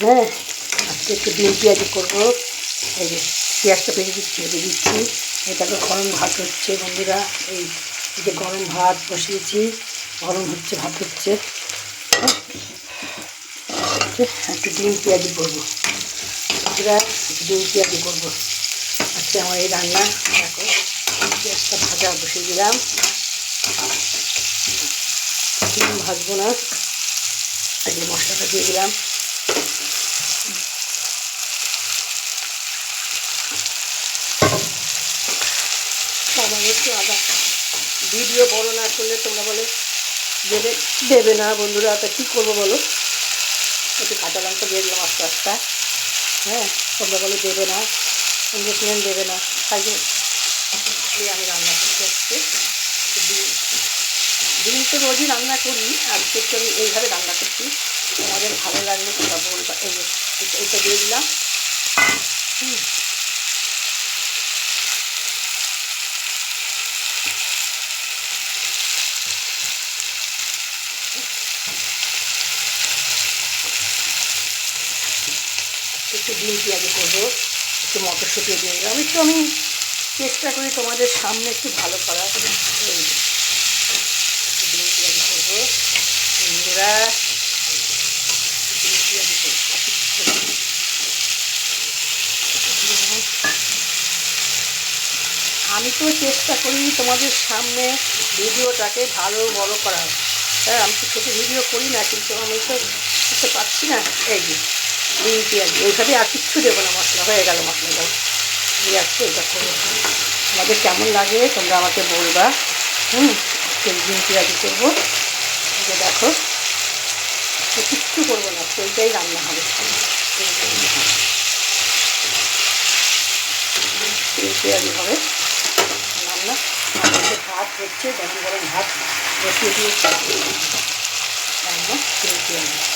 হ্যাঁ, আজকে একটু ডিম পেঁয়াজি করবো। এই যে পেঁয়াজটা ভেজে দিচ্ছি। এটাকে গরম ভাত হচ্ছে বন্ধুরা। এই যে গরম ভাত বসিয়েছি, গরম হচ্ছে, ভাত হচ্ছে। একটু ডিম পেঁয়াজি করবো বন্ধুরা, একটু ডিম পেঁয়াজি করবো আজকে আমার এই রান্না। দেখো পেঁয়াজটা ভাজা বসিয়ে দিলাম, ডিম ভাজবো না। এই যে মশলাটা দিয়ে দিলাম। একটু আদা, ভিডিও বড় না করলে তোমরা বলে দেবে না বন্ধুরা, তা কী করবো বলো। একটু কাঁচা লঙ্কা দিয়ে দিলাম আস্তে আস্তে। হ্যাঁ, তোমরা বলে দেবে না, ইঞ্জেকশন দেবে না, তাই আমি রান্না করতে হচ্ছে। ডিম তো রোজই রান্না করি, আজকে একটু আমি এইভাবে রান্না করছি। তোমাদের ভালো লাগলে তোমরা বলবা। এই যে এটা দিয়ে দিলাম। একটু ডিম পেঁয়াজি করবো, একটু মটরশুঁটি দিয়ে দিলাম। আমি চেষ্টা করি তোমাদের সামনে একটু ভালো করার। এই ডিম পেঁয়াজি করবো বন্ধুরা, ডিম পেঁয়াজি করবো। আমি তো চেষ্টা করি তোমাদের সামনে ভিডিওটাকে ভালো বড় করার। হ্যাঁ, আমি তো ছোটো ভিডিও করি না, কিন্তু আমি তো করতে পারছি না। এই যে ডিম পেঁয়াজি এইভাবে আর কিচ্ছু দেবো না, মশলা হয়ে গেল, মশলাটা দিয়ে আসছে। এটা করবো, আমাদের কেমন লাগে তোমরা আমাকে বলবা। ডিম পেঁয়াজি করবো। যে দেখো কিচ্ছু করবো না, সেইটাই রান্না হবে। ডিম পেঁয়াজি হবে রান্না। আমাদের ভাত হচ্ছে, গরম গরম ভাত বসিয়ে দিয়েছি। রান্না ডিম পেঁয়াজি।